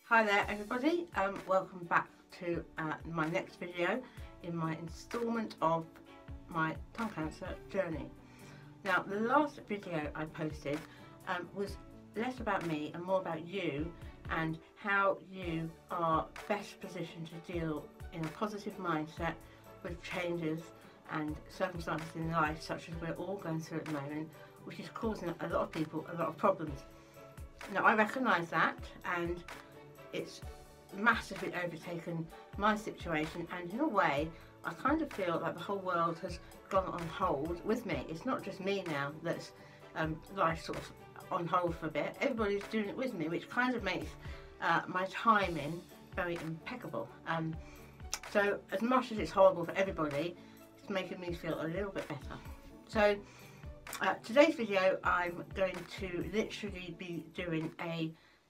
Hi there everybody, welcome back to my next video in my instalment of my tongue cancer journey. Now the last video I posted was less about me and more about you and how you are best positioned to deal in a positive mindset with changes and circumstances in life such as we're all going through at the moment, which is causing a lot of people a lot of problems. Now I recognise that, and it's massively overtaken my situation, and in a way I kind of feel like the whole world has gone on hold with me. It's not just me now that's life sort of on hold for a bit, everybody's doing it with me, which kind of makes my timing very impeccable. So as much as it's horrible for everybody, it's making me feel a little bit better. So today's video I'm going to literally be doing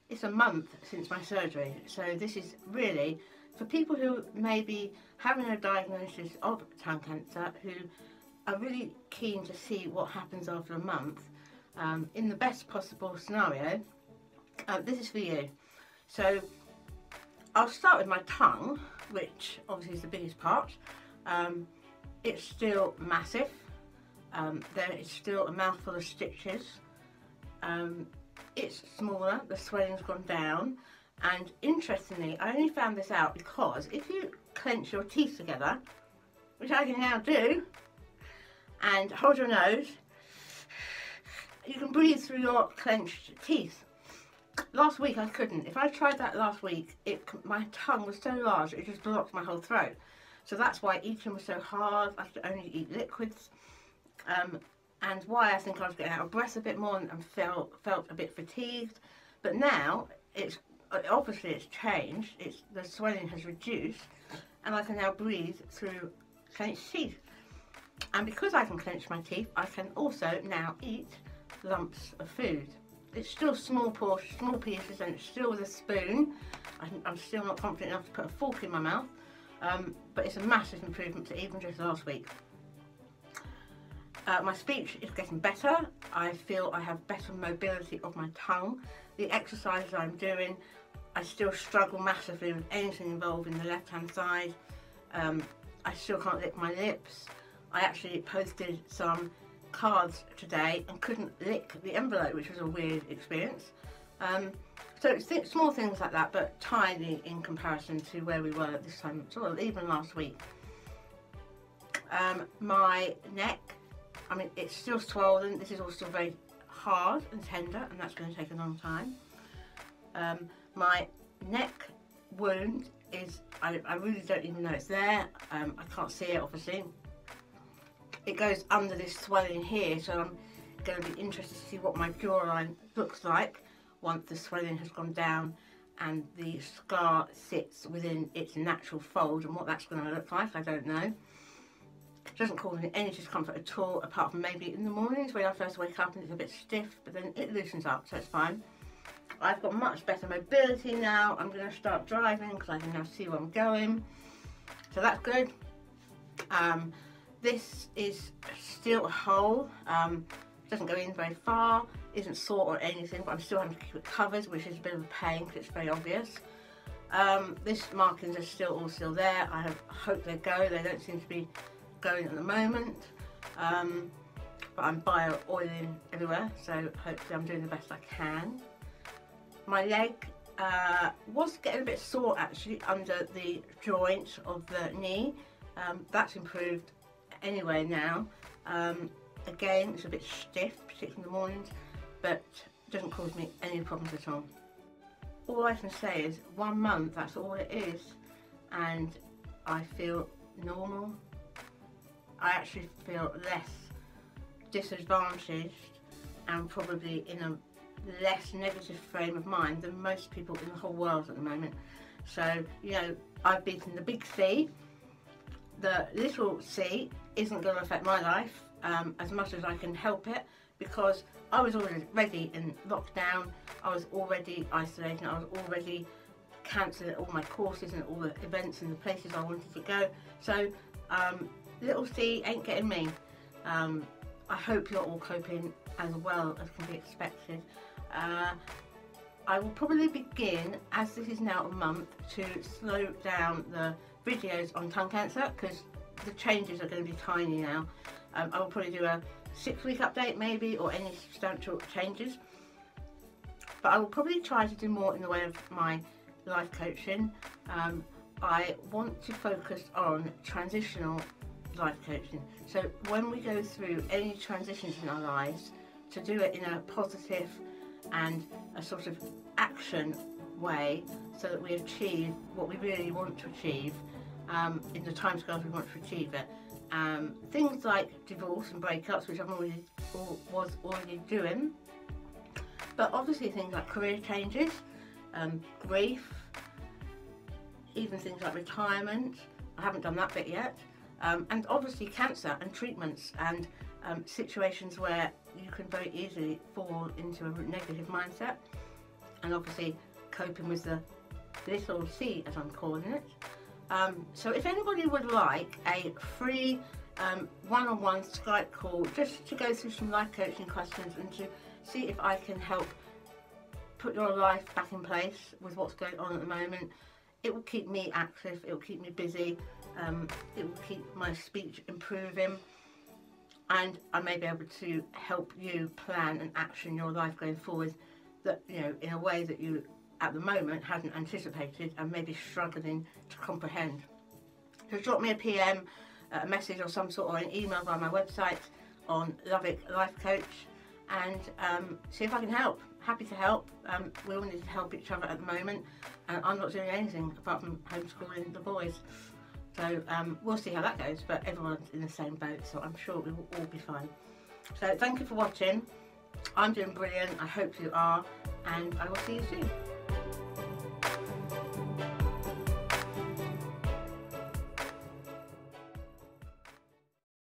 it's a month since my surgery, so this is really for people who may be having a diagnosis of tongue cancer, who are really keen to see what happens after a month in the best possible scenario. This is for you. So I'll start with my tongue, which obviously is the biggest part. It's still massive. There is still a mouthful of stitches. It's smaller, the swelling's gone down, and interestingly I only found this out because if you clench your teeth together, which I can now do, and hold your nose, you can breathe through your clenched teeth. Last week I couldn't. If I tried that last week, my tongue was so large it just blocked my whole throat. So that's why eating was so hard. I could only eat liquids. And why I think I was getting out of breath a bit more and felt a bit fatigued. But now it's changed. The swelling has reduced, and I can now breathe through clenched teeth. And because I can clench my teeth, I can also now eat lumps of food. It's still small portions, small pieces, and it's still with a spoon. I'm still not confident enough to put a fork in my mouth, but it's a massive improvement to even just last week. My speech is getting better. I feel I have better mobility of my tongue. The exercises I'm doing, I still struggle massively with anything involving the left hand side. I still can't lick my lips. I actually posted some cards today and couldn't lick the envelope, which was a weird experience. So it's small things like that, but tiny in comparison to where we were at this time, sort of even last week. My neck, I mean, it's still swollen. This is all still very hard and tender, and that's going to take a long time. My neck wound is, I really don't even know it's there. I can't see it, obviously. It goes under this swelling here, so I'm going to be interested to see what my jawline looks like once the swelling has gone down and the scar sits within its natural fold, and what that's going to look like, I don't know. It doesn't cause me any discomfort at all, apart from maybe in the mornings when I first wake up and it's a bit stiff, but then it loosens up, so it's fine. I've got much better mobility now. I'm going to start driving because I can now see where I'm going, so that's good. This is still a hole, doesn't go in very far, isn't sore or anything, but I'm still having to keep it covered, which is a bit of a pain because it's very obvious. These markings are all still there. I hope they go. They don't seem to be going at the moment, but I'm bio-oiling everywhere, so hopefully I'm doing the best I can. My leg was getting a bit sore actually under the joint of the knee. That's improved anyway now. Again, it's a bit stiff, particularly in the mornings, but doesn't cause me any problems at all. All I can say is 1 month, that's all it is, and I feel normal. I actually feel less disadvantaged and probably in a less negative frame of mind than most people in the whole world at the moment. So, you know, I've beaten the big C. The little c isn't going to affect my life as much as I can help it, because I was already in lockdown, I was already isolating, I was already cancelling all my courses and all the events and the places I wanted to go. So little c ain't getting me. I hope you're all coping as well as can be expected. I will probably begin, as this is now a month, to slow down the videos on tongue cancer because the changes are going to be tiny now. I will probably do a 6-week update maybe, or any substantial changes. But I will probably try to do more in the way of my life coaching. I want to focus on transitional life coaching. So when we go through any transitions in our lives, to do it in a positive and a sort of action way, so that we achieve what we really want to achieve in the timescales we want to achieve it. Things like divorce and breakups, which was already doing, but obviously things like career changes, grief, even things like retirement. I haven't done that bit yet, and obviously cancer and treatments and situations where you can very easily fall into a negative mindset, and obviously coping with the little C, as I'm calling it. So if anybody would like a free one-on-one Skype call just to go through some life coaching questions and to see if I can help put your life back in place with what's going on at the moment, it will keep me active, it will keep me busy, it will keep my speech improving, and I may be able to help you plan and action your life going forward, that, you know, in a way that you at the moment hadn't anticipated and maybe struggling to comprehend. So drop me a PM, a message or some sort, or an email via my website on Love It Life Coach, and see if I can help. Happy to help. We all need to help each other at the moment, and I'm not doing anything apart from homeschooling the boys. So we'll see how that goes, but everyone's in the same boat, so I'm sure we will all be fine. So thank you for watching. I'm doing brilliant, I hope you are, and I will see you soon.